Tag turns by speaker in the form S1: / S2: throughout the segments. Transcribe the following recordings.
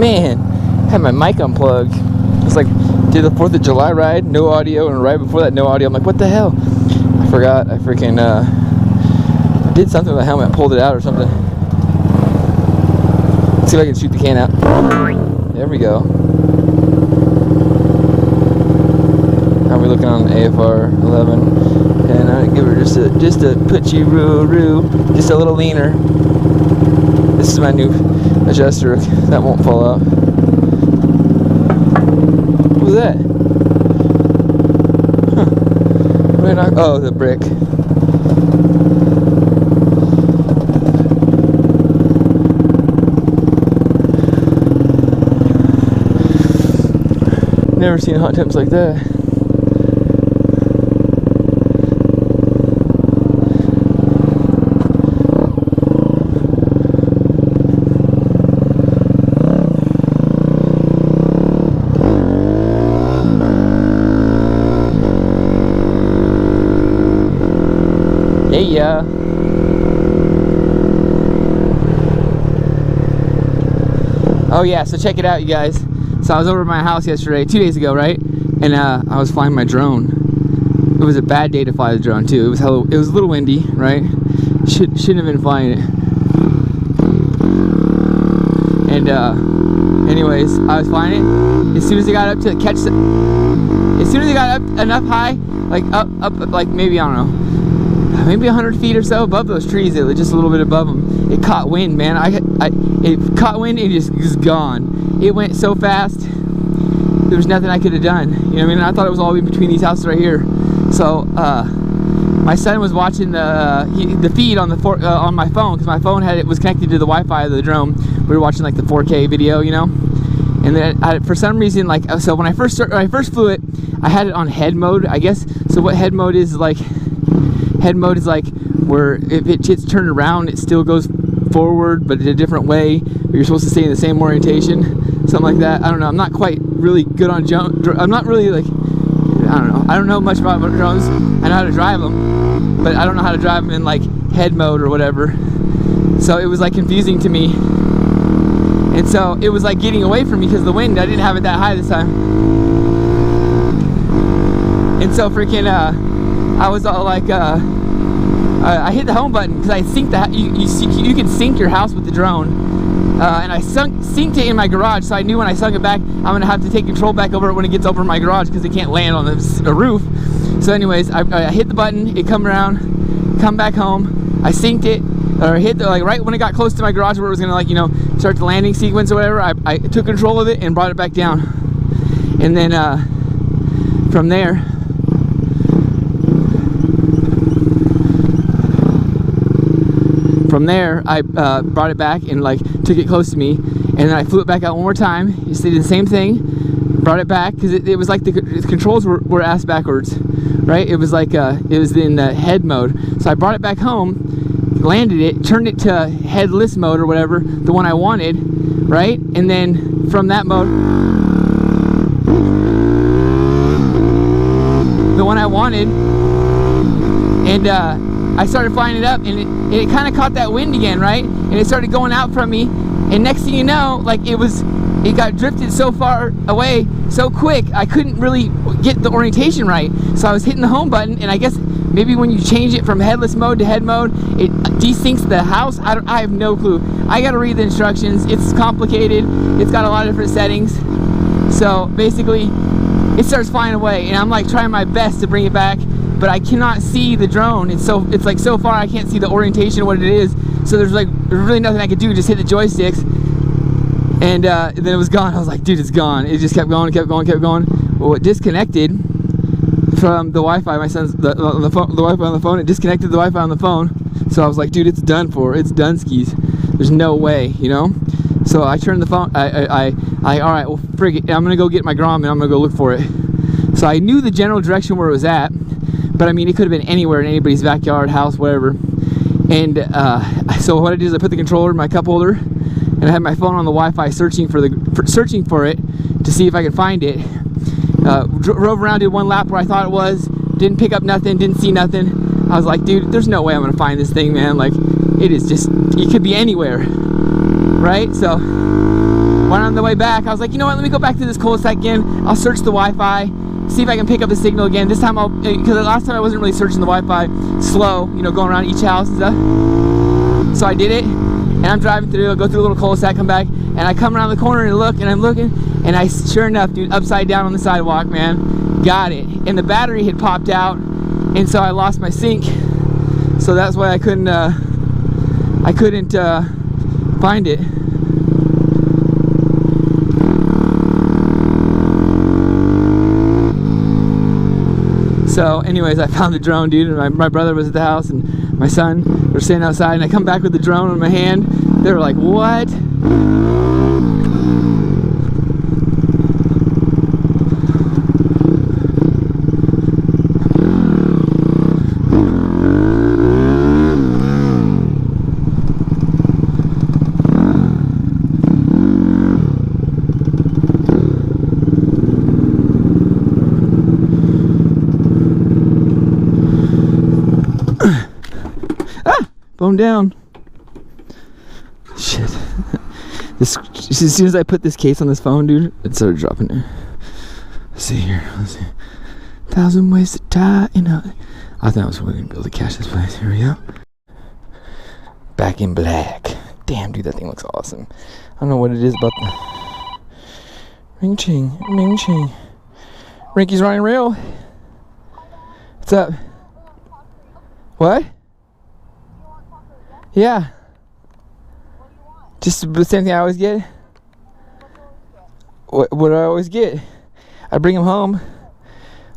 S1: Man, I had my mic unplugged. It's like, did the 4th of July ride, no audio, and right before that, no audio. I'm like, what the hell? I forgot. I freaking, I did something with the helmet, pulled it out or something. Let's see if I can shoot the can out. There we go. How are we looking on AFR 11? And I give her just a putchy-roo-roo, just a little leaner. This is my new adjuster. That won't fall out. What was that? Huh. Oh, the brick. Never seen hot temps like that. Yeah. Oh yeah, so check it out, you guys. So I was over at my house yesterday, 2 days ago, right? And I was flying my drone. It was a bad day to fly the drone too. It was a little windy, right? Shouldn't have been flying it. And anyways, I was flying it. As soon as I got up to catch the, as soon as I got up enough high, like up like maybe, I don't know, maybe 100 feet or so above those trees, it was just a little bit above them. It caught wind, man. It caught wind and just was gone. It went so fast, there was nothing I could have done. You know what I mean? I thought it was all in between these houses right here. So my son was watching the feed on on my phone, because my phone was connected to the Wi-Fi of the drone. We were watching like the 4K video, you know. And then for some reason, like, so when I first flew it, I had it on head mode, I guess. So what head mode is like? Head mode is like where if it gets turned around, it still goes forward, but in a different way. You're supposed to stay in the same orientation, something like that. I don't know. I'm not quite really good on I'm not really like, I don't know. I don't know much about drones. I know how to drive them, but I don't know how to drive them in like head mode or whatever. So it was like confusing to me, and so it was like getting away from me because of the wind. I didn't have it that high this time, and so freaking I was all like, I hit the home button because I synced that. You can sync your house with the drone, and I synced it in my garage, so I knew when I sunk it back, I'm gonna have to take control back over it when it gets over my garage because it can't land on the roof. So, anyways, I hit the button, it come around, come back home. I synced it, or hit the, like right when it got close to my garage where it was gonna, like, you know, start the landing sequence or whatever. I took control of it and brought it back down, and then from there. From there, I brought it back and like took it close to me, and then I flew it back out one more time. You did the same thing, brought it back because it was like the controls were ass backwards, right? It was like it was in the head mode. So I brought it back home, landed it, turned it to headless mode or whatever, the one I wanted, right? And then from that mode, the one I wanted, and I started flying it up, and it kind of caught that wind again, right? And it started going out from me, and next thing you know, like it got drifted so far away so quick, I couldn't really get the orientation right. So I was hitting the home button, and I guess maybe when you change it from headless mode to head mode, it desyncs the house. I have no clue. I gotta read the instructions. It's complicated. It's got a lot of different settings. So basically, it starts flying away, and I'm like trying my best to bring it back, but I cannot see the drone. It's like so far I can't see the orientation of what it is. So there's really nothing I could do. Just hit the joysticks, and then it was gone. I was like, dude, it's gone. It just kept going, kept going, kept going. Well, it disconnected from the Wi-Fi. My son's the Wi-Fi on the phone. It disconnected the Wi-Fi on the phone. So I was like, dude, it's done for. It's done skis. There's no way, you know. So I turned the phone. All right, well, frig it. I'm gonna go get my Grom and I'm gonna go look for it. So I knew the general direction where it was at. But I mean, it could have been anywhere in anybody's backyard, house, whatever. And so what I did is I put the controller in my cup holder, and I had my phone on the Wi-Fi searching for it to see if I could find it. Drove around, did one lap where I thought it was, didn't pick up nothing, didn't see nothing. I was like, dude, there's no way I'm gonna find this thing, man. Like, it is just, it could be anywhere, right? So when on the way back, I was like, you know what, let me go back to this cul-de-sac again. I'll search the Wi-Fi, see if I can pick up the signal again. This time because the last time I wasn't really searching the Wi-Fi, slow, you know, going around each house and stuff. So I did it, and I'm driving through, I go through a little cul-de-sac, come back, and I come around the corner and look, and I'm looking, and I, sure enough, dude, upside down on the sidewalk, man, got it. And the battery had popped out, and so I lost my sync. So that's why I couldn't find it. So anyways, I found the drone, dude, and my brother was at the house and my son were standing outside, and I come back with the drone in my hand. They were like, what? Bone down. Shit. As soon as I put this case on this phone, dude, it started dropping there. Let's see here. Let's see. 1,000 ways to tie. You know, I thought I was going to be able to catch this place. Here we go. Back in black. Damn, dude, that thing looks awesome. I don't know what it is about the ring ching, ring ching. Rinky's running rail. What's up? What? Yeah.
S2: What do you want?
S1: Just the same thing I always get. What do I always get? I bring them home.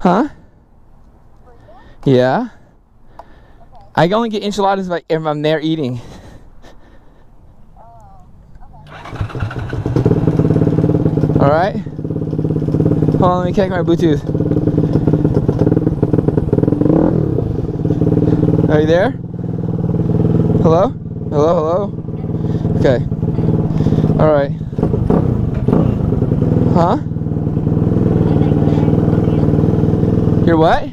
S1: Huh? Yeah.
S2: Okay.
S1: I only get enchiladas if I'm there eating.
S2: Okay.
S1: Alright? Hold on, let me connect my Bluetooth. Are you there? Hello? Hello, hello? Okay. Alright. Huh? You're what?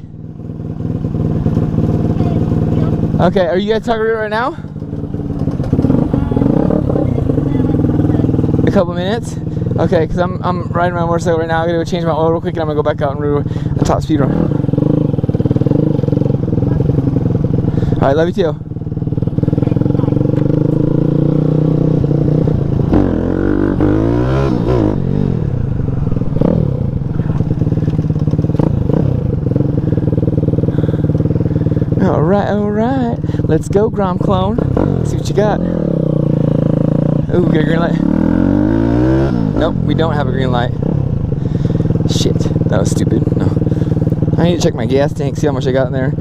S1: Okay, are you guys talking right now? A couple minutes? Okay, because I'm riding my motorcycle right now. I'm going to go change my oil real quick, and I'm going to go back out and do a top speed run. Alright, love you too. Alright. Let's go, Grom Clone. See what you got. Ooh, we got a green light. Nope, we don't have a green light. Shit, that was stupid. No. I need to check my gas tank, see how much I got in there.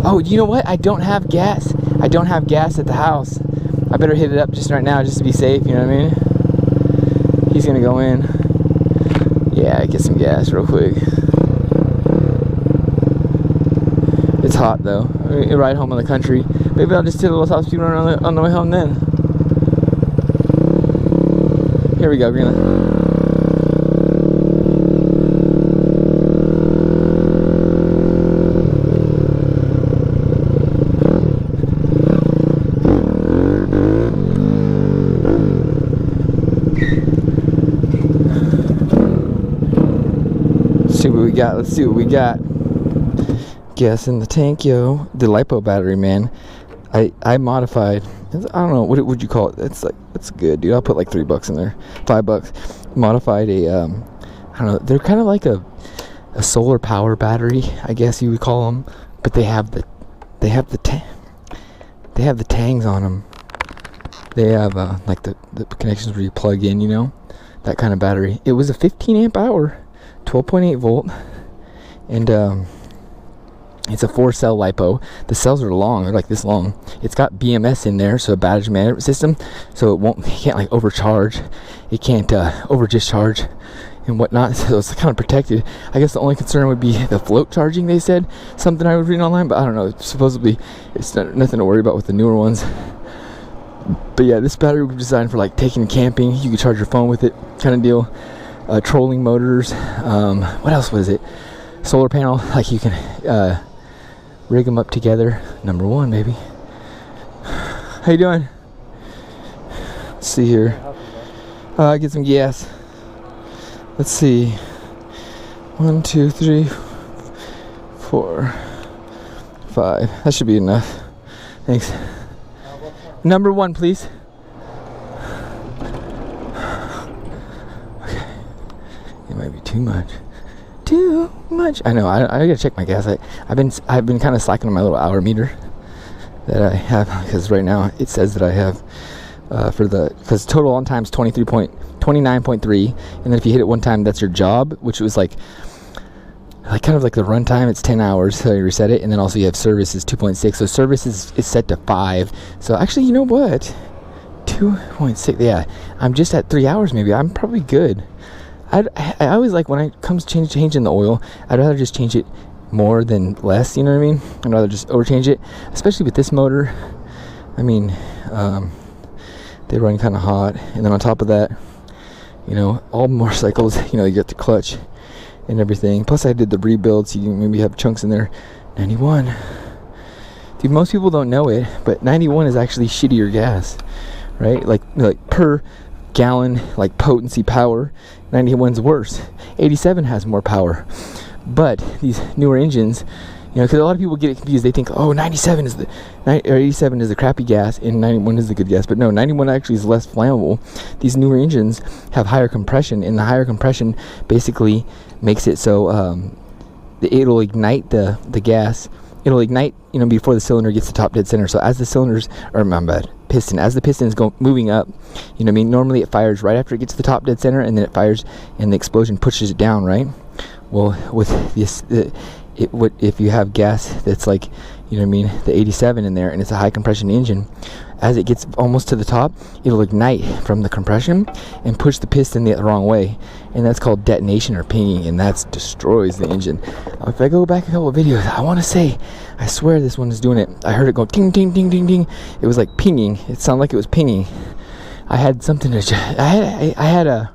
S1: Oh, you know what? I don't have gas. I don't have gas at the house. I better hit it up just right now just to be safe, you know what I mean? He's gonna go in. Yeah, get some gas real quick. It's hot though. I ride home in the country. Maybe I'll just hit a little top speed run on the way home then. Here we go, green light. Let's see what we got. Let's see what we got. Gas in the tank, yo. The LiPo battery, man. I modified. I don't know what would you call it. It's good, dude. I'll put like $3 in there, $5. Modified a I don't know. They're kind of like a solar power battery, I guess you would call them. But they have the tangs on them. They have like the connections where you plug in, you know, that kind of battery. It was a 15 amp hour, 12.8 volt, and it's a 4-cell LiPo. The cells are long, they're like this long. It's got BMS in there, so a battery management system, so it can't like overcharge. It can't over discharge and whatnot, so it's kind of protected. I guess the only concern would be the float charging, they said. Something I was reading online, but I don't know. Supposedly, it's nothing to worry about with the newer ones. But yeah, this battery was designed for like taking camping. You could charge your phone with it, kind of deal. Trolling motors. What else was it? Solar panel, like you can rig them up together. Number one, baby. How you doing? Let's see here. Get some gas. Let's see. 1, 2, 3, 4, 5. That should be enough. Thanks. Number 1, please. Okay. It might be too much. Too much. I know. I gotta check my gas. I've been kind of slacking on my little hour meter that I have, because right now it says that I have because total on time is 29.3, and then if you hit it one time, that's your job, which was like kind of like the run time. It's 10 hours, so you reset it, and then also you have service is 2.6. So service is set to 5. So actually, you know what? 2.6. Yeah, I'm just at 3 hours. Maybe I'm probably good. I always like when it comes to changing the oil, I'd rather just change it more than less, you know what I mean? I'd rather just overchange it, especially with this motor. I mean, they run kind of hot, and then on top of that, you know, all motorcycles, you know, you get the clutch and everything. Plus I did the rebuild, so you maybe have chunks in there. 91. Dude, most people don't know it, but 91 is actually shittier gas, right? Like per gallon, like potency power, 91's worse. 87 has more power. But these newer engines, you know, because a lot of people get it confused. They think, oh, 97 is or 87 is the crappy gas and 91 is the good gas. But no, 91 actually is less flammable. These newer engines have higher compression, and the higher compression basically makes it so it'll ignite the gas. It'll ignite, you know, before the cylinder gets to top dead center. So as the cylinders, or my bad, piston, as the piston is moving up, you know what I mean? Normally it fires right after it gets to the top dead center, and then it fires, and the explosion pushes it down, right? Well, with this, if you have gas that's like, you know what I mean, the 87 in there, and it's a high compression engine, as it gets almost to the top, it'll ignite from the compression and push the piston the wrong way, and that's called detonation or pinging, and that destroys the engine. If I go back a couple of videos, I want to say, I swear this one is doing it. I heard it go ding ding ding ding ding. It was like pinging. It sounded like it was pinging. I had something to adjust. I had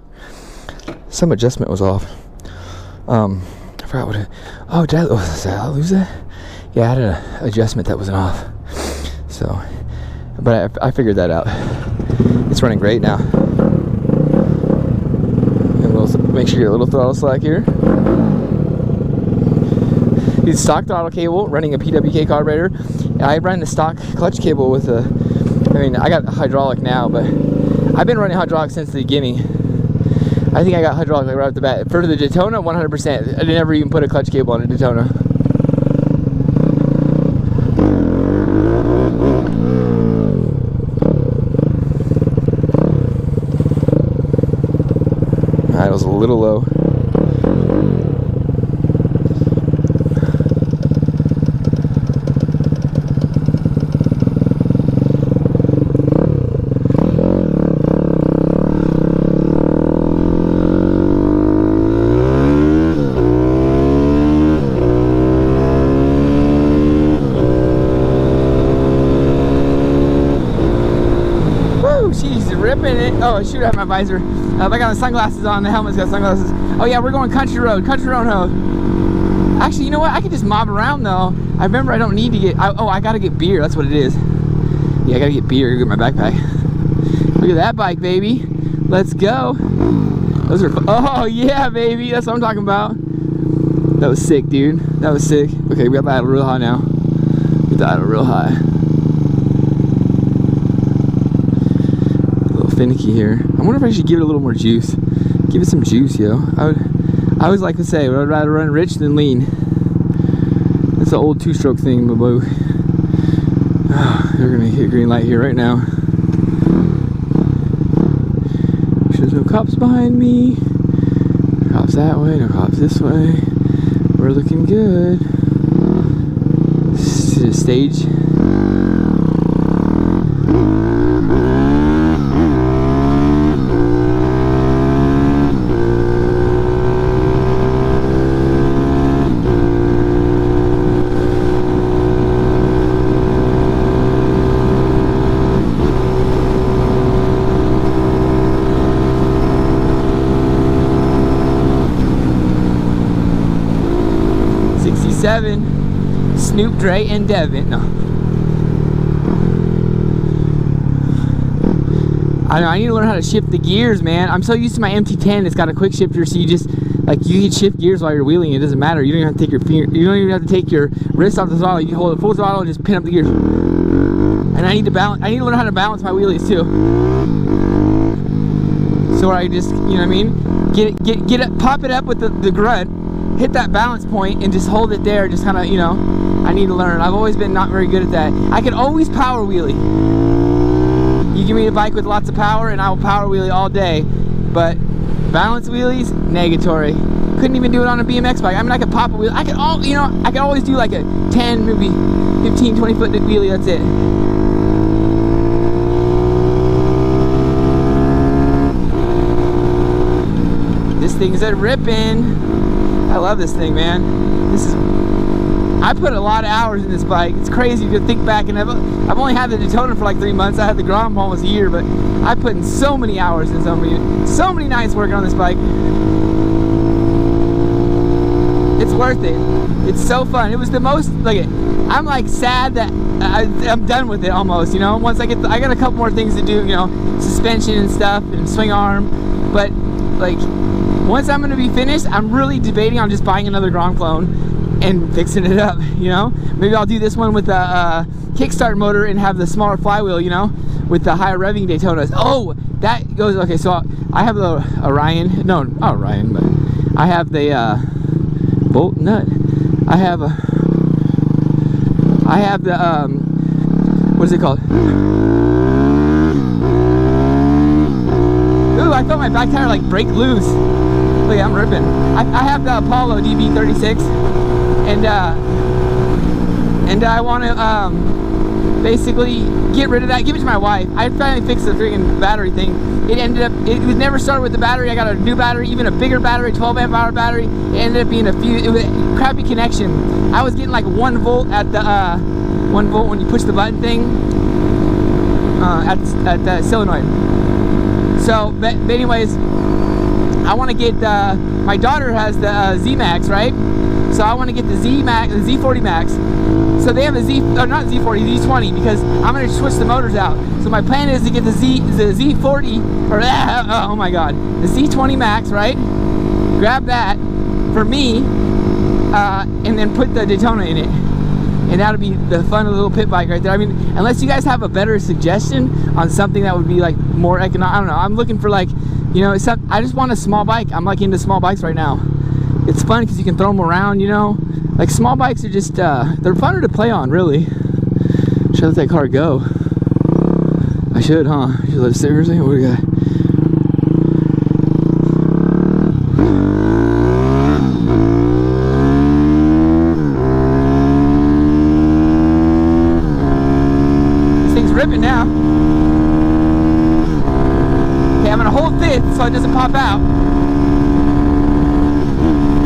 S1: some adjustment was off. I forgot what it. Oh, did I lose that? Yeah, I had an adjustment that wasn't off. So, but I figured that out. It's running great now. And we'll make sure you get a little throttle slack here. Use stock throttle cable, running a PWK carburetor. I run the stock clutch cable with a. I mean, I got hydraulic now, but I've been running hydraulic since the beginning. I think I got hydraulic like right off the bat. For the Daytona, 100%. I never even put a clutch cable on a Daytona. That was a little low. She's ripping it. Oh, shoot, I have my visor. I got my sunglasses on. The helmet's got sunglasses. Oh yeah, we're going country road ho. Actually, you know what? I could just mob around though. I remember I don't need to get. I gotta get beer. That's what it is. Yeah, I gotta get beer. Get my backpack. Look at that bike, baby. Let's go. Those are. Oh yeah, baby. That's what I'm talking about. That was sick, dude. That was sick. Okay, we got that real high now. We got that real high. Finicky here. I wonder if I should give it a little more juice. Give it some juice, yo. I always like to say, I'd rather run rich than lean. That's an old two-stroke thing, boo. They're gonna hit green light here right now. There's no cops behind me. No cops that way. No cops this way. We're looking good. Stage. 67, Snoop, Dre, and Devin. No. I know, I need to learn how to shift the gears, man. I'm so used to my MT10. It's got a quick shifter, so you just, like, you can shift gears while you're wheeling. It doesn't matter. You don't even have to take your finger, you don't even have to take your wrist off the throttle. You can hold it full throttle and just pin up the gears. And I need to balance, I need to learn how to balance my wheelies too. So I just, you know what I mean? Get it, pop it up with the grunt, hit that balance point and just hold it there, just kind of, you know, I need to learn. I've always been not very good at that. I can always power wheelie. You give me a bike with lots of power and I will power wheelie all day, but balance wheelies, negatory. Couldn't even do it on a BMX bike. I mean, I could pop a wheel. I could always do like a 10, maybe 15, 20 foot wheelie, that's it. This thing's a ripping. I love this thing, man. I put a lot of hours in this bike. It's crazy to think back, and I've only had the Daytona for like 3 months. I had the Grom Clone almost a year, but I put in so many hours and so many nights working on this bike. It's worth it. It's so fun. It was the most, like, I'm like sad that I'm done with it almost, you know. Once I got a couple more things to do, you know, suspension and stuff and swing arm, but like once I'm gonna be finished, I'm really debating on just buying another Grom Clone and fixing it up, you know. Maybe I'll do this one with a kickstart motor and have the smaller flywheel, you know, with the higher revving Daytonas. Oh, that goes, okay, so I have the Orion, no, not Orion, but I have the bolt nut. I have the what is it called? Ooh, I felt my back tire like break loose. Look, I'm ripping. I have the Apollo DB36, and I want to basically get rid of that, give it to my wife. I finally fixed the freaking battery thing. It was never started with the battery. I got a new battery, even a bigger battery, 12 amp hour battery. It ended up being it was a crappy connection. I was getting like 1 volt at the 1 volt when you push the button thing at the solenoid. So, but anyways, I want to get my daughter has the Z Max, right? So I want to get the Z Max, the Z40 Max. So they have a not Z40, Z20, because I'm going to switch the motors out. So my plan is to get the Z40, or oh my god, the Z20 Max, right? Grab that for me, and then put the Daytona in it. And that'll be the fun little pit bike right there. I mean, unless you guys have a better suggestion on something that would be like more economic, I don't know. I'm looking for like, you know, I just want a small bike. I'm like into small bikes right now. It's fun because you can throw them around, you know. Like small bikes are just, they're funner to play on, really. Should I let that car go? I should, huh? Should I let it sit here? What do we got? Ripping now. Okay, I'm gonna hold 5th so it doesn't pop out.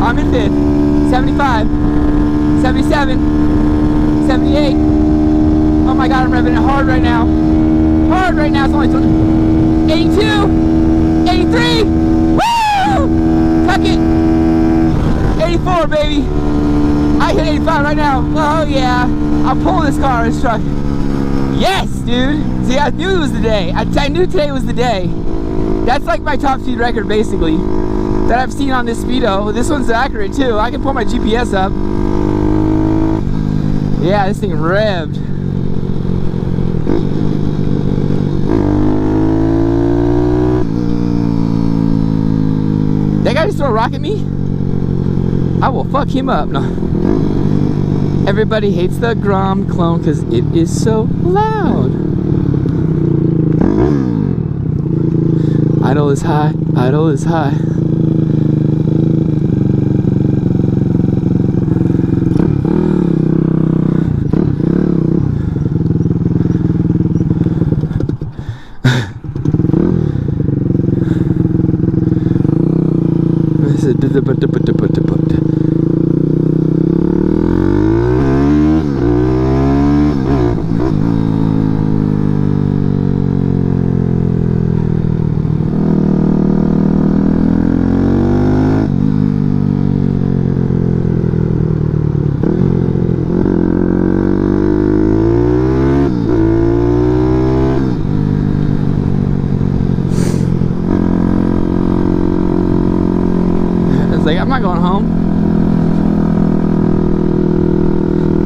S1: I'm in 5th. 75, 77, 78. Oh my god, I'm revving it hard right now. Hard right now. It's only 82, 83. Woo! Tuck it. 84, baby. I hit 85 right now. Oh yeah. I'll pull this car, this truck. Yes, dude. See, I knew it was the day. I knew today was the day. That's like my top speed record, basically, that I've seen on this Speedo. This one's accurate, too. I can pull my GPS up. Yeah, this thing revved. That guy just throw a rock at me? I will fuck him up. No. Everybody hates the Grom Clone because it is so loud. Idle is high, idle is high.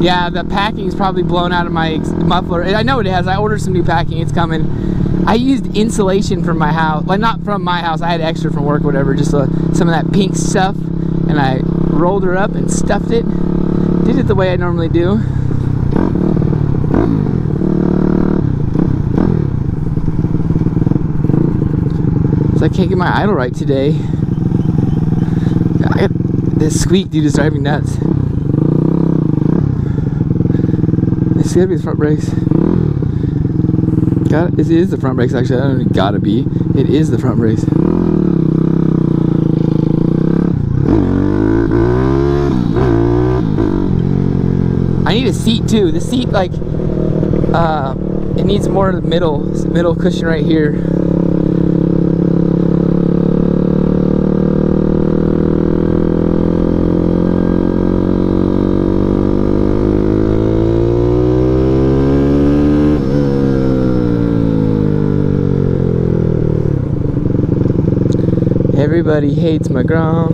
S1: Yeah, the packing's probably blown out of my muffler. I know it has. I ordered some new packing. It's coming. I used insulation from my house. Well, not from my house. I had extra from work, whatever. Just some of that pink stuff. And I rolled her up and stuffed it. Did it the way I normally do. So I can't get my idle right today. This squeak, dude, is driving me nuts. It's gotta be the front brakes. It is the front brakes, actually. I don't know, gotta be. It is the front brakes. I need a seat too. The seat, like, it needs more of the middle cushion right here. Everybody hates my Grom.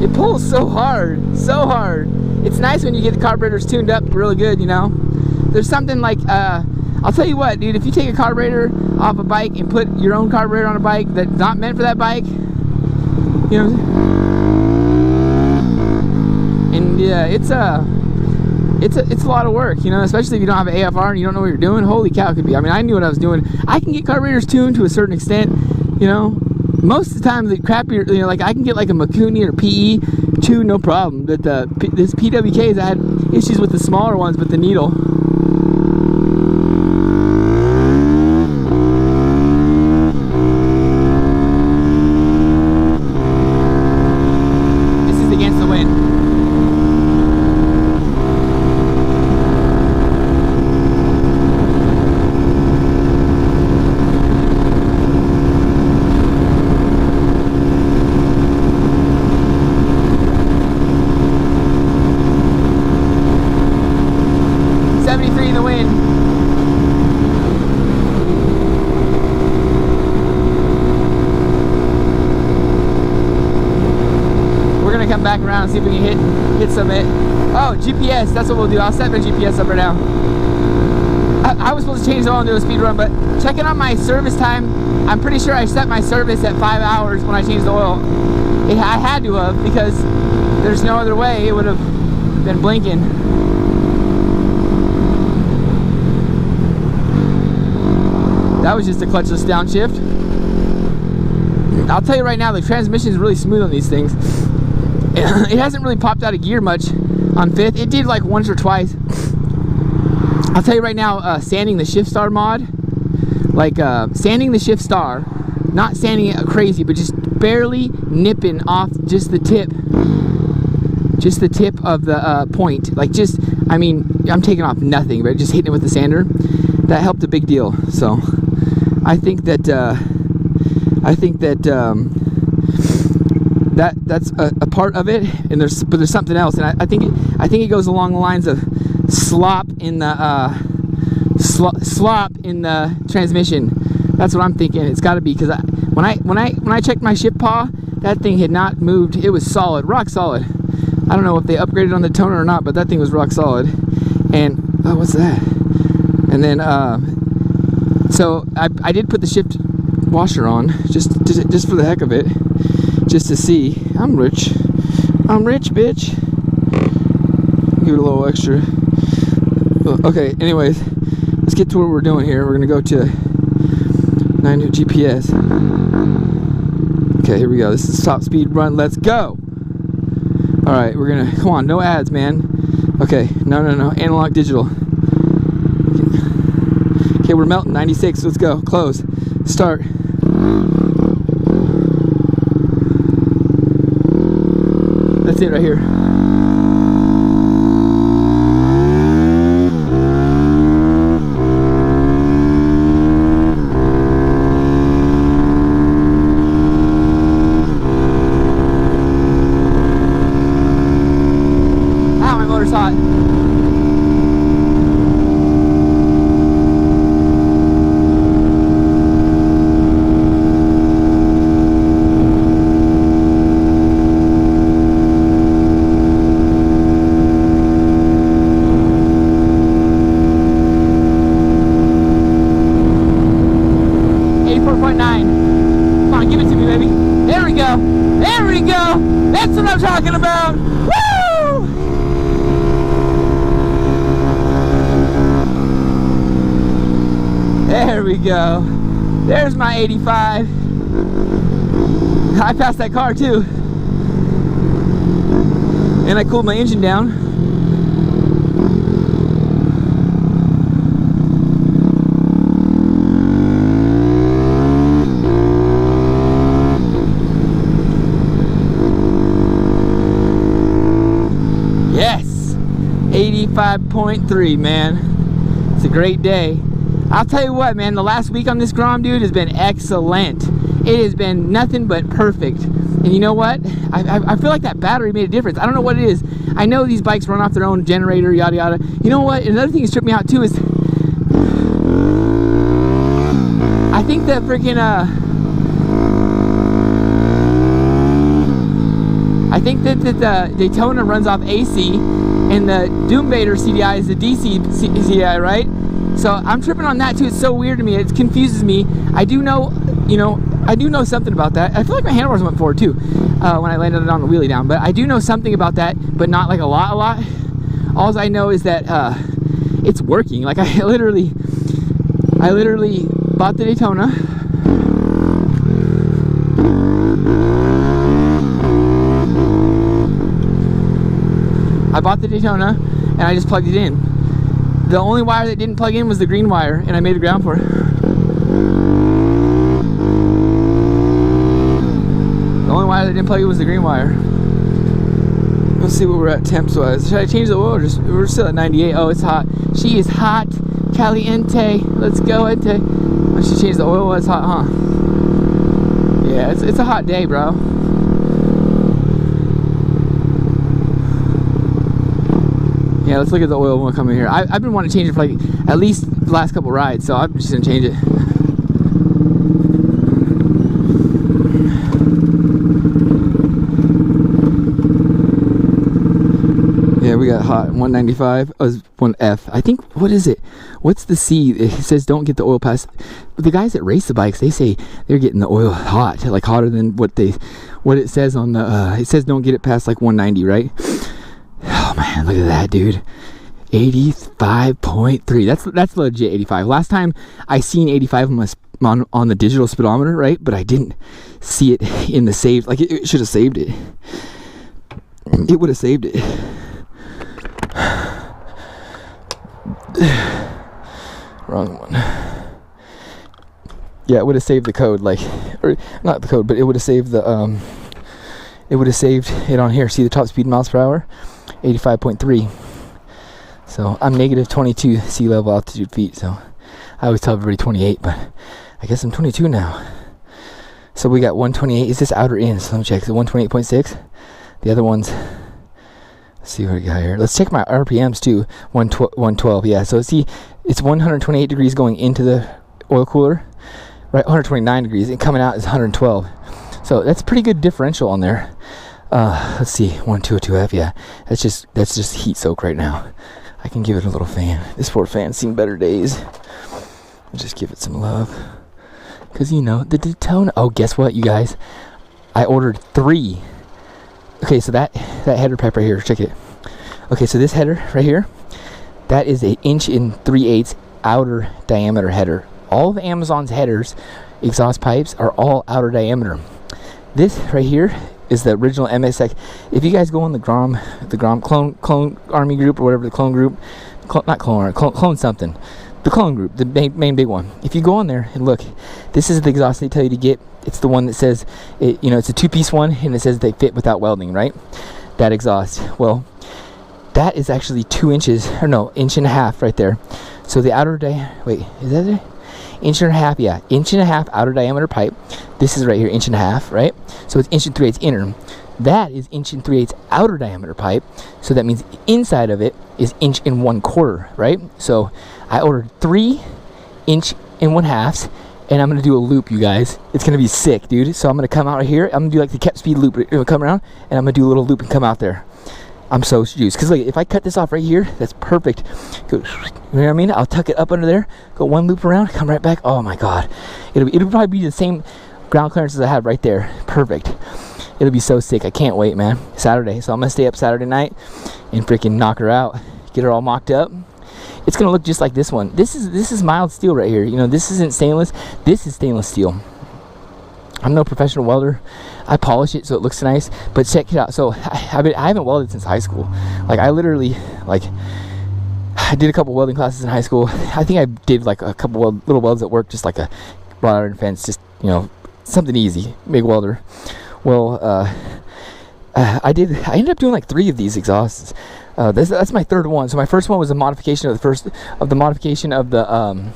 S1: It pulls so hard, so hard. It's nice when you get the carburetors tuned up really good, you know. There's something like, I'll tell you what, dude, if you take a carburetor off a bike and put your own carburetor on a bike that's not meant for that bike, you know, and yeah, it's a lot of work, you know, especially if you don't have an AFR and you don't know what you're doing. Holy cow, it could be. I mean, I knew what I was doing. I can get carburetors tuned to a certain extent, you know. Most of the time, the crappier, you know, like I can get like a Makuni or PE tuned, no problem. But this PWKs, I had issues with the smaller ones, but the needle. This is against the wind. In the wind. We're gonna come back around and see if we can hit some it. Oh, GPS, that's what we'll do. I'll set my GPS up right now. I was supposed to change the oil and do a speed run, but checking on my service time, I'm pretty sure I set my service at 5 hours when I changed the oil. I had to have, because there's no other way. It would have been blinking. That was just a clutchless downshift. I'll tell you right now, the transmission is really smooth on these things. It hasn't really popped out of gear much on fifth. It did like once or twice. I'll tell you right now, sanding the shift star mod, like sanding the shift star, not sanding it crazy, but just barely nipping off just the tip of the point. Like just, I mean, I'm taking off nothing, but just hitting it with the sander. That helped a big deal. So I think that that's a part of it, and there's something else, and I think it goes along the lines of slop in the transmission. That's what I'm thinking. It's got to be, because when I checked my shift paw, that thing had not moved. It was solid, rock solid. I don't know if they upgraded on the toner or not, but that thing was rock solid. And oh, what's that? And then so I did put the shift washer on just for the heck of it, just to see. I'm rich, bitch. Give it a little extra. Okay, anyways, let's get to what we're doing here. We're gonna go to 9 GPS. Okay, here we go. This is top speed run. Let's go. All right, we're gonna, come on, no ads, man. Okay, no, analog digital. Okay, we're melting. 96. Let's go. Close. Start. That's it right here. Ow, my motor's hot. talking about. Woo! There we go. There's my 85. I passed that car too. And I cooled my engine down. Yes! 85.3, man. It's a great day. I'll tell you what, man, the last week on this Grom, dude, has been excellent. It has been nothing but perfect. And you know what? I feel like that battery made a difference. I don't know what it is. I know these bikes run off their own generator, yada yada. You know what? Another thing that tripped me out too is I think that freaking I think that the Daytona runs off AC and the Doombader CDI is the DC CDI, right? So I'm tripping on that too. It's so weird to me. It confuses me. I do know, you know, I do know something about that. I feel like my handlebars went forward too when I landed it on the wheelie down. But I do know something about that, but not like a lot. All I know is that it's working. Like I literally bought the Daytona. I bought the Daytona and I just plugged it in. The only wire that didn't plug in was the green wire, and I made a ground for it. The only wire that didn't plug in was the green wire. Let's see what we're at temps wise. Should I change the oil or just, we're still at 98. Oh, it's hot. She is hot. Caliente. Let's go. I should change the oil while it's hot, huh? Yeah, it's a hot day, bro. Yeah, let's look at the oil when we come in here. I've been wanting to change it for like at least the last couple rides, so I'm just gonna change it. Yeah, we got hot 195. Oh, it's 1F. I think, what is it? What's the C? It says don't get the oil past. The guys that race the bikes, they say they're getting the oil hot, like hotter than what it says on the. It says don't get it past like 190, right? Oh man, look at that, dude. 85.3. That's legit 85. Last time I seen 85 on the digital speedometer, right? But I didn't see it in the saved. Like it should have saved it. It would have saved it. Wrong one. Yeah, it would have saved the code, like, or not the code, but it would have saved the it would have saved it on here. See the top speed miles per hour? 85.3. So I'm negative 22 sea level altitude feet. So I always tell everybody 28, but I guess I'm 22 now. So we got 128. Is this out or in? So let me check. So 128.6. The other one's, let's see what we got here. Let's check my RPMs too. 112. Yeah. So see, it's 128 degrees going into the oil cooler, right? 129 degrees, and coming out is 112. So that's a pretty good differential on there. Let's see, 1202F. Yeah, that's just heat soak right now. I can give it a little fan. This Ford fan's seen better days. I'll just give it some love, cause you know the Daytona. Oh, guess what, you guys? I ordered 3. Okay, so that header pipe right here. Check it. Okay, so this header right here, that is an 1 3/8 outer diameter header. All of Amazon's headers, exhaust pipes, are all outer diameter. This right here is the original MSX. If you guys go on the Grom Clone Army group or whatever, the clone group, clone something, the clone group, the main big one. If you go on there and look, this is the exhaust they tell you to get. It's the one that says, it, you know, it's a 2-piece one, and it says they fit without welding, right? That exhaust. Well, that is actually 2 inches, or no, 1.5 inches right there. So the outer wait, is that it? 1.5 inches, yeah, 1.5 inches outer diameter pipe. This is right here, 1.5 inches, right? So it's 1 3/8 inner. That is 1 3/8 outer diameter pipe. So that means inside of it is 1 1/4, right? So I ordered 3 1.5 and I'm gonna do a loop, you guys. It's gonna be sick, dude. So I'm gonna come out right here. I'm gonna do like the kept speed loop. Come around, and I'm gonna do a little loop and come out there. I'm so juiced. Cause look, if I cut this off right here, that's perfect. Go, you know what I mean? I'll tuck it up under there, go 1 loop around, come right back. Oh my God, it'll probably be the same ground clearance as I have right there. Perfect. It'll be so sick. I can't wait, man. Saturday. So I'm gonna stay up Saturday night and freaking knock her out. Get her all mocked up. It's gonna look just like this one. This is mild steel right here. You know, this isn't stainless. This is stainless steel. I'm no professional welder. I polish it so it looks nice. But check it out. So I haven't welded since high school. Like I literally I did a couple welding classes in high school. I think I did like a couple little welds at work, just like a wrought iron fence, just, you know, something easy, MIG welder. Well, I ended up doing like 3 of these exhausts. That's my 3rd one. So my first one was a modification of the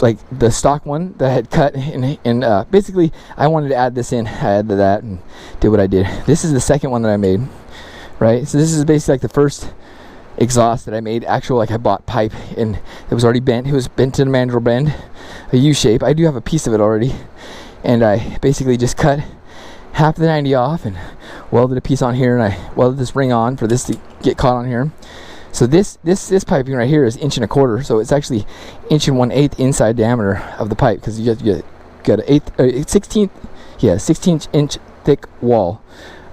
S1: like the stock one that I had cut, and basically I wanted to add this in. I added that and did what I did. This is the second one that I made, right? So this is basically like the first exhaust that I made. Actual, like I bought pipe and it was already bent. It was bent to the mandrel bend, a U shape. I do have a piece of it already, and I basically just cut half the 90 off and welded a piece on here, and I welded this ring on for this to get caught on here. So this piping right here is 1.25 inches, so it's actually 1 1/8 inside diameter of the pipe, because you got a 16-inch thick wall.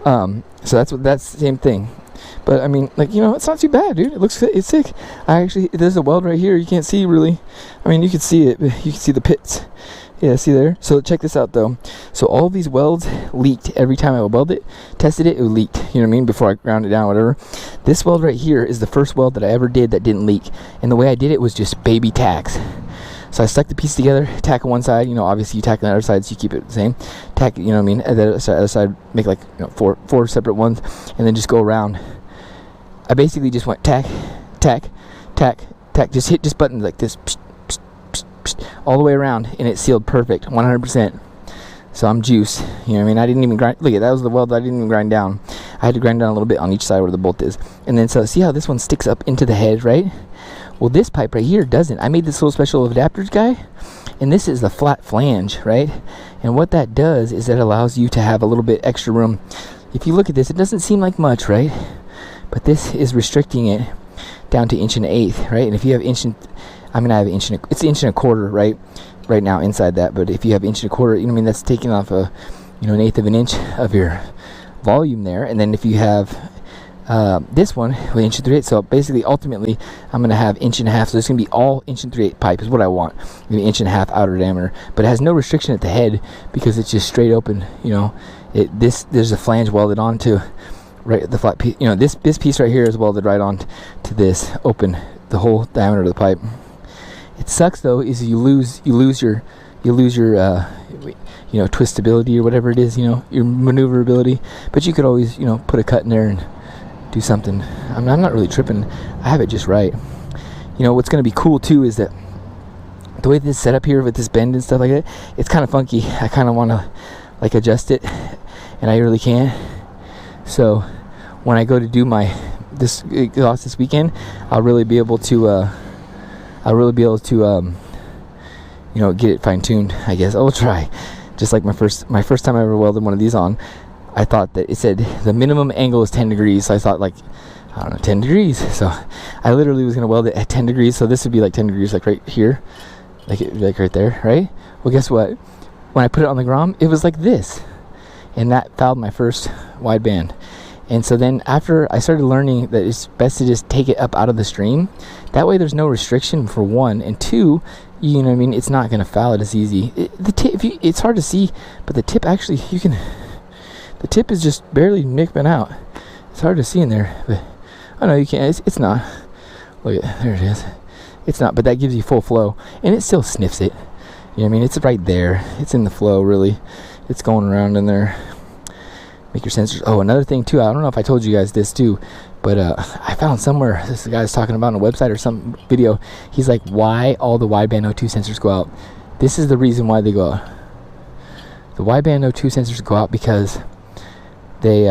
S1: So that's the same thing. But I mean, like, you know, it's not too bad, dude. It looks, it's sick. There's a weld right here. You can't see really. I mean, you can see it. You can see the pits. Yeah, see there? So check this out though. So all these welds leaked every time I would weld it, tested it, it leaked. You know what I mean? Before I ground it down, whatever. This weld right here is the first weld that I ever did that didn't leak. And the way I did it was just baby tacks. So I stuck the piece together, tack on one side, you know, obviously you tack on the other side so you keep it the same. Tack, you know what I mean? At the other side, make like, you know, four separate ones, and then just go around. I basically just went tack, tack, tack, tack, just hit buttons like this, all the way around, and it sealed perfect, 100%. So I'm juice, you know what I mean? I didn't even grind. Look at that, was the weld that I didn't even grind down. I had to grind down a little bit on each side where the bolt is. And then, so see how this one sticks up into the head, right? Well, this pipe right here doesn't. I made this little special adapters guy, and this is the flat flange, right? And what that does is that allows you to have a little bit extra room. If you look at this, it doesn't seem like much, right? But this is restricting it down to 1 1/8, right? And if you have I have it's 1 1/4, right? Right now inside that, but if you have 1 1/4, you know what I mean, that's taking off an 1/8 of an inch of your volume there. And then if you have this one with 1 3/8, so basically ultimately I'm gonna have 1.5 inches, so it's gonna be all 1 3/8 pipe is what I want. Maybe 1.5 inches outer diameter, but it has no restriction at the head because it's just straight open. You know, there's a flange welded onto right the flat piece. You know, this piece right here is welded right on to this open, the whole diameter of the pipe. It sucks though, is you lose your you know, twistability or whatever it is, you know, your maneuverability. But you could always, you know, put a cut in there and do something. I'm not really tripping. I have it just right. You know, what's going to be cool too is that the way this is set up here with this bend and stuff like that, it's kind of funky. I kind of want to like adjust it, and I really can't. So when I go to do this exhaust this weekend, I'll really be able to you know, get it fine-tuned, I guess. I'll try. Just like my first time I ever welded one of these on, I thought that it said the minimum angle is 10 degrees. So I thought, like, I don't know, 10 degrees. So I literally was going to weld it at 10 degrees. So this would be like 10 degrees, like right here. Like right there, right? Well, guess what? When I put it on the Grom, it was like this. And that fouled my first wideband. And so then after I started learning that it's best to just take it up out of the stream. That way there's no restriction, for one. And two, you know what I mean, it's not going to foul it as easy. It's hard to see, but the tip actually, the tip is just barely nipping out. It's hard to see in there, but oh no, you can't. It's not. Look at, there it is. It's not, but that gives you full flow, and it still sniffs it. You know what I mean? It's right there. It's in the flow, really. It's going around in there. Make your sensors. Oh, another thing too, I don't know if I told you guys this too, but I found somewhere, this guy's talking about on a website or some video, he's like, why all the wideband O2 sensors go out. This is the reason why they go out. The wideband O2 sensors go out because they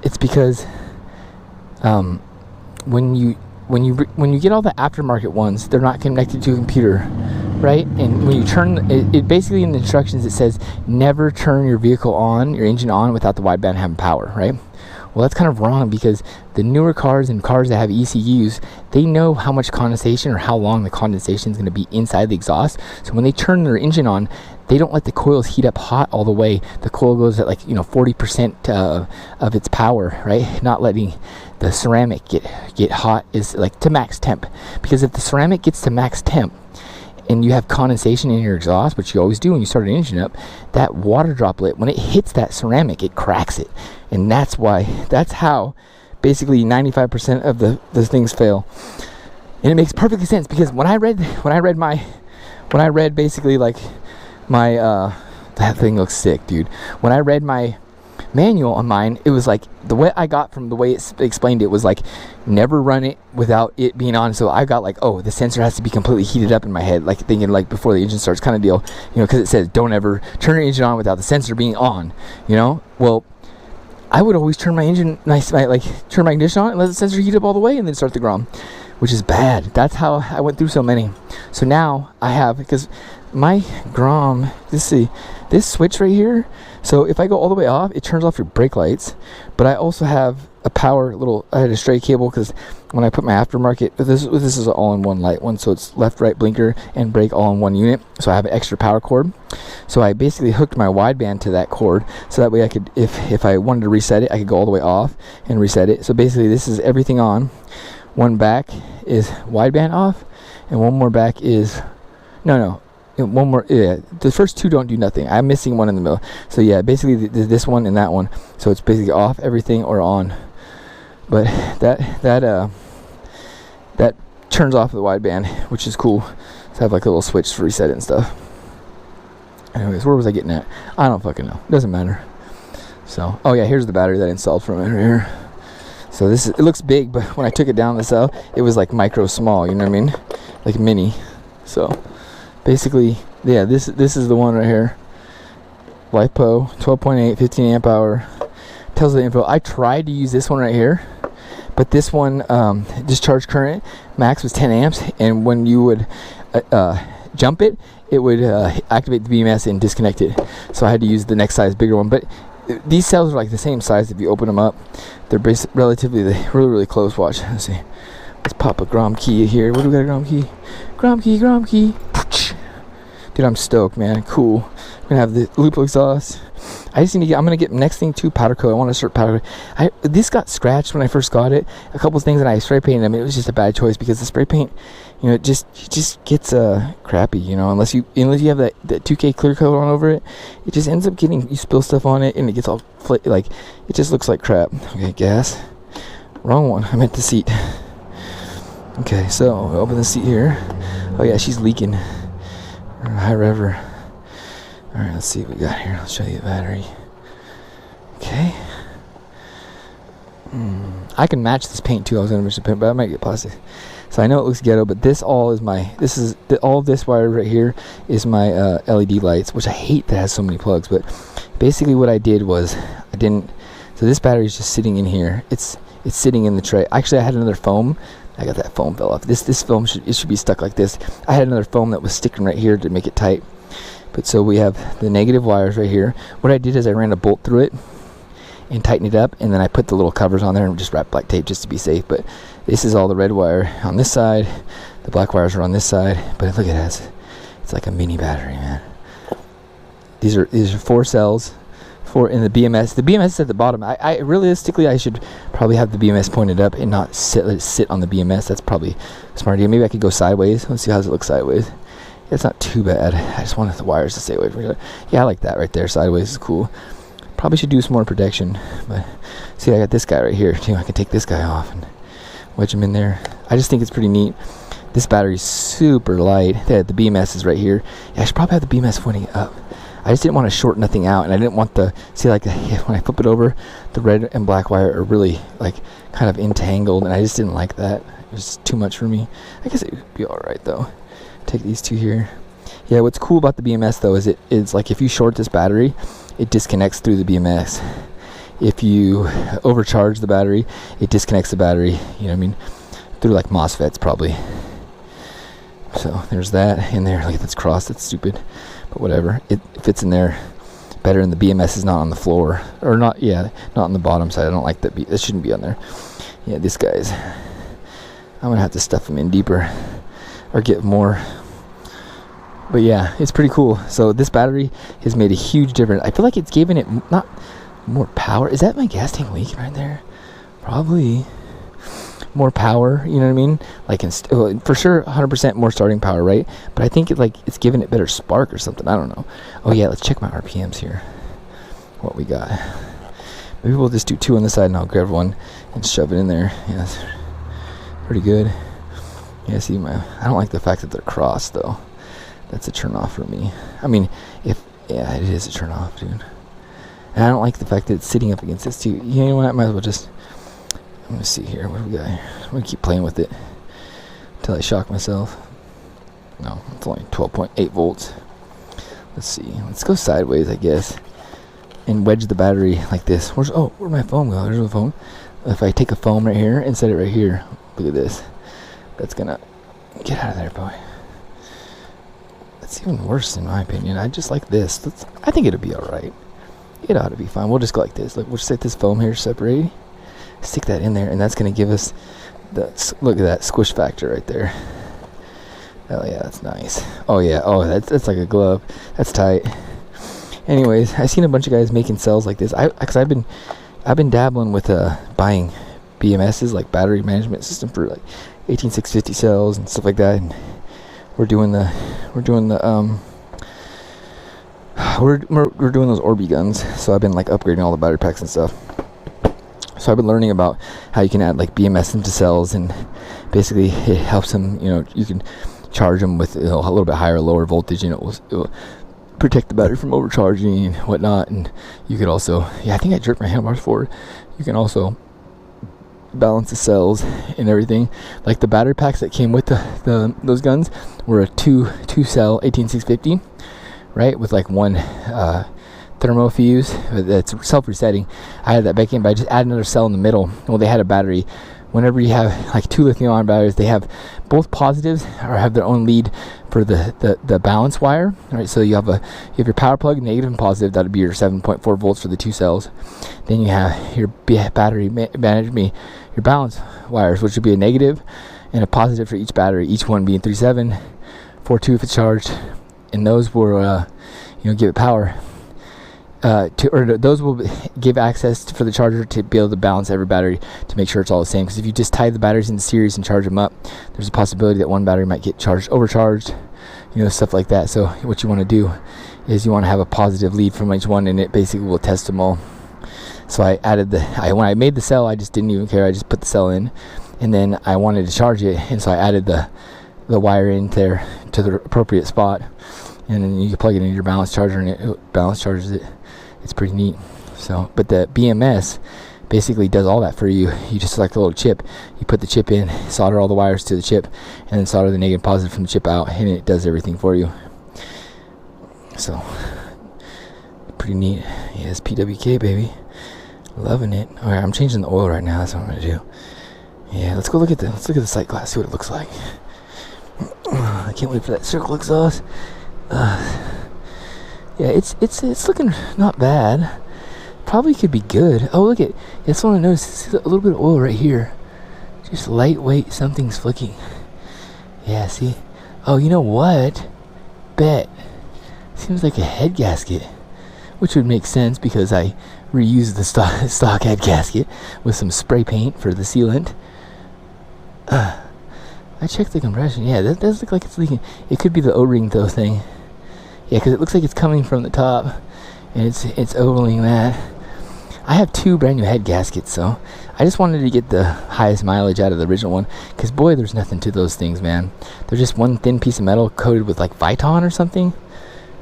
S1: it's because when you get all the aftermarket ones, they're not connected to a computer, right? And when you turn it basically in the instructions it says never turn your vehicle on, your engine on, without the wideband having power, right? Well, that's kind of wrong, because the newer cars and cars that have ECUs, they know how much condensation or how long the condensation is going to be inside the exhaust. So when they turn their engine on, they don't let the coils heat up hot all the way. The coil goes at like 40% of its power, right? Not letting the ceramic get hot is like to max temp, because if the ceramic gets to max temp and you have condensation in your exhaust, which you always do when you start an engine up, that water droplet, when it hits that ceramic, it cracks it. And that's how basically 95% of the things fail. And it makes perfectly sense, because when I read basically like my that thing looks sick, dude. When I read my manual on mine, it was like, the way I got from the way it explained it was like, never run it without it being on. So I got like, oh, the sensor has to be completely heated up in my head, like thinking like before the engine starts kind of deal, because it says don't ever turn your engine on without the sensor being on, well, I would always turn my engine turn my ignition on and let the sensor heat up all the way and then start the Grom, which is bad. That's how I went through so many. So now I have, because my Grom, let's see, this switch right here, so if I go all the way off, it turns off your brake lights. But I also have a power I had a stray cable, because when I put my aftermarket, this is an all-in-one light one, so it's left, right blinker and brake all in one unit. So I have an extra power cord. So I basically hooked my wideband to that cord, so that way I could, if I wanted to reset it, I could go all the way off and reset it. So basically this is everything on. One back is wideband off, and one more back is one more. Yeah, the first two don't do nothing. I'm missing one in the middle. So yeah, basically this one and that one. So it's basically off everything or on. But that turns off the wideband, which is cool. So I have like a little switch to reset it and stuff. Anyways, where was I getting at? I don't fucking know. Doesn't matter. So, oh yeah, here's the battery that I installed from it right here. So it looks big, but when I took it down the cell, it was like micro small. You know what I mean? Like mini. So basically, yeah, this is the one right here. LiPo, 12.8, 15 amp hour. Tells the info. I tried to use this one right here, but this one discharge current max was 10 amps, and when you would jump it, it would activate the BMS and disconnect it. So I had to use the next size bigger one. But these cells are like the same size if you open them up. They're relatively really close. Watch. Let's see. Let's pop a Grom key here. What do we got? A Grom key. Grom key. Dude, I'm stoked, man. Cool. We're gonna have the loop exhaust. I just need to I'm gonna get next thing too, powder coat. I want to start powder coat. This got scratched when I first got it. A couple of things, and I spray painted them. It was just a bad choice, because the spray paint, it just gets crappy, unless you have that 2K clear coat on over it. It just ends up getting, you spill stuff on it and it gets all like, it just looks like crap. Okay, gas. Wrong one. I meant the seat. Okay, so I'll open the seat here. Oh yeah, she's leaking. High rever. Alright, let's see what we got here. I'll show you the battery. Okay. I can match this paint too. I was going to match the paint, but I might get plastic. So I know it looks ghetto, but this all is all of this wire right here is my LED lights, which I hate that has so many plugs. But basically what I did was so this battery is just sitting in here. It's sitting in the tray. Actually, I had another foam. I got that foam fell off. This foam should be stuck like this. I had another foam that was sticking right here to make it tight. But so we have the negative wires right here. What I did is I ran a bolt through it and tightened it up, and then I put the little covers on there and just wrapped black tape just to be safe. But this is all the red wire on this side. The black wires are on this side. But look at it. It's like a mini battery, man. These are 4 cells. 4 in the BMS. The BMS is at the bottom. I realistically, I should probably have the BMS pointed up and not let it sit on the BMS. That's probably a smart idea. Maybe I could go sideways. Let's see how does it look sideways. It's not too bad. I just wanted the wires to stay away from each other. Yeah, I like that right there. Sideways is cool. Probably should do some more protection. But see, I got this guy right here too. I can take this guy off and wedge him in there. I just think it's pretty neat. This battery's super light. The BMS is right here. Yeah, I should probably have the BMS pointing up. I just didn't want to short nothing out, and I didn't want when I flip it over, the red and black wire are really like kind of entangled, and I just didn't like that. It was too much for me. I guess it would be all right though. Take these two here. Yeah, what's cool about the BMS though is it's like if you short this battery, it disconnects through the BMS. If you overcharge the battery, it disconnects the battery. You know what I mean? Through like MOSFETs probably. So there's that in there. Like that's crossed. That's stupid, but whatever. It fits in there. better, and the BMS is not on the floor, or not. Yeah, not on the bottom side. I don't like that. It shouldn't be on there. Yeah, this guy's. I'm gonna have to stuff them in deeper, or get more. But yeah, it's pretty cool. So this battery has made a huge difference. I feel like it's giving it not more power. Is that my gas tank leaking right there? Probably. More power, you know what I mean? Like for sure 100% more starting power, right? But I think it's giving it better spark or something. I don't know. Oh yeah, let's check my RPMs here. What we got. Maybe we'll just do 2 on the side and I'll grab one and shove it in there. Yeah, that's pretty good. Yeah, see I don't like the fact that they're crossed though. That's a turn off for me. I mean, yeah, it is a turn off, dude. And I don't like the fact that it's sitting up against this too. You know what? I might as well just. I'm gonna see here. What do we got? I'm gonna keep playing with it until I shock myself. No, it's only 12.8 volts. Let's see. Let's go sideways, I guess, and wedge the battery like this. Where'd my foam go? There's the foam. If I take a foam right here and set it right here, look at this. That's gonna get out of there, boy. That's even worse in my opinion. I just like this. I think it'll be all right. It ought to be fine. We'll just go like this. Look, we'll just set this foam here separate. Stick that in there, and that's going to give us look at that squish factor right there. Oh yeah, that's nice. Oh yeah, that's like a glove. That's tight. Anyways, I've seen a bunch of guys making cells like this. Because I've been dabbling with buying BMSs, like battery management system, for like 18650 cells and stuff like that. And we're doing those Orbi guns. So I've been like upgrading all the battery packs and stuff. So I've been learning about how you can add like BMS into cells, and basically it helps them, you can charge them with a little bit higher or lower voltage, and it will protect the battery from overcharging and whatnot. And you could also, I think I jerked my handlebars forward. You can also balance the cells and everything. Like the battery packs that came with those guns were a two cell 18650, right, with like one thermo fuse that's self-resetting. I had that back in, but I just add another cell in the middle. Well, they had a battery. Whenever you have like 2 lithium-ion batteries, they have both positives or have their own lead for the balance wire. Right, so you have your power plug, negative and positive. That'd be your 7.4 volts for the 2 cells. Then you have your battery your balance wires, which would be a negative and a positive for each battery. Each one being 3.7, 4.2 if it's charged, and those will give it power. Those will give access for the charger to be able to balance every battery to make sure it's all the same. Because if you just tie the batteries in series and charge them up, there's a possibility that one battery might get overcharged, stuff like that. So what you want to do is you want to have a positive lead from each one, and it basically will test them all. So I added when I made the cell, I just didn't even care. I just put the cell in, and then I wanted to charge it, and so I added the wire in there to the appropriate spot, and then you can plug it into your balance charger, and it balance charges it. It's pretty neat. So, but the BMS basically does all that for you. You just select a little chip, you put the chip in, solder all the wires to the chip, and then solder the negative and positive from the chip out, and it does everything for you. So pretty neat. Yes, PWK baby, loving it. All right, I'm changing the oil right now. That's what I'm gonna do. Yeah, let's look at the sight glass, see what it looks like. I can't wait for that circle exhaust. Yeah, it's looking not bad. Probably could be good. Oh, look at, that's what I noticed. A little bit of oil right here. Just lightweight, something's flicking. Yeah, see? Oh, you know what? Bet. Seems like a head gasket. Which would make sense because I reused the stock head gasket with some spray paint for the sealant. I checked the compression. Yeah, that does look like it's leaking. It could be the O-ring though thing. Yeah, because it looks like it's coming from the top, and it's overlaying that. I have 2 brand new head gaskets, so I just wanted to get the highest mileage out of the original one, because boy, there's nothing to those things, man. They're just one thin piece of metal coated with like Viton or something.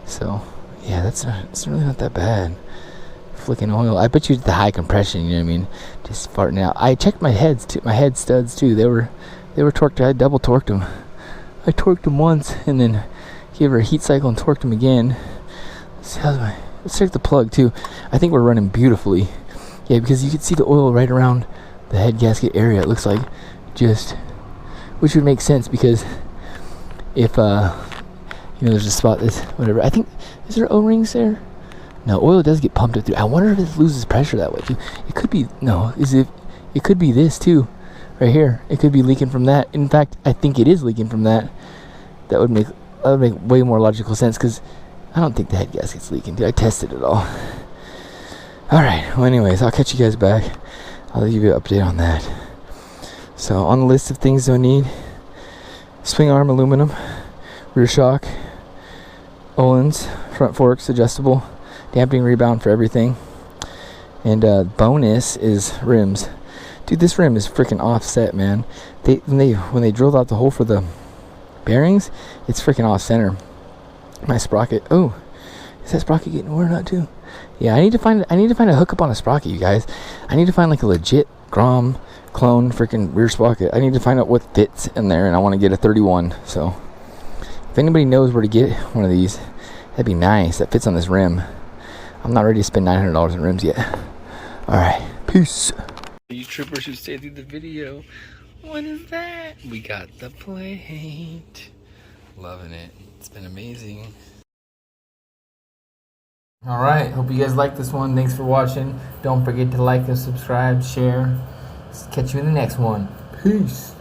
S1: So yeah, it's really not that bad. Flicking oil. I bet you the high compression, you know what I mean, just farting out. I checked my head studs too. They were torqued. I double torqued them. I torqued them once and then gave her a heat cycle and torqued them again. Let's check the plug too. I think we're running beautifully. Yeah, because you can see the oil right around the head gasket area, it looks like. Which would make sense, because if there's a spot that's whatever. I think, is there O-rings there? No, oil does get pumped up through. I wonder if it loses pressure that way too. It could be, no, it could be this too, right here. It could be leaking from that. In fact, I think it is leaking from that. That would make way more logical sense, because I don't think the head gasket's leaking, dude. I tested it all. Alright, well anyways, I'll catch you guys back. I'll give you an update on that. So on the list of things you'll need: swing arm aluminum, rear shock, Olin's, front forks adjustable, damping rebound for everything, and bonus is rims. Dude, this rim is freaking offset, man. When they drilled out the hole for the bearings, it's freaking off center. My sprocket, oh, is that sprocket getting worn out too? Yeah, I need to find a hookup on a sprocket, you guys. I need to find like a legit Grom Clone freaking rear sprocket. I need to find out what fits in there, and I want to get a 31. So if anybody knows where to get one of these, that'd be nice. That fits on this rim. I'm not ready to spend $900 on rims yet. All right, peace. You troopers who stayed through the video, what is that? We got the plate. Loving it. It's been amazing. All right, hope you guys liked this one. Thanks for watching. Don't forget to like and subscribe, share. Catch you in the next one. Peace.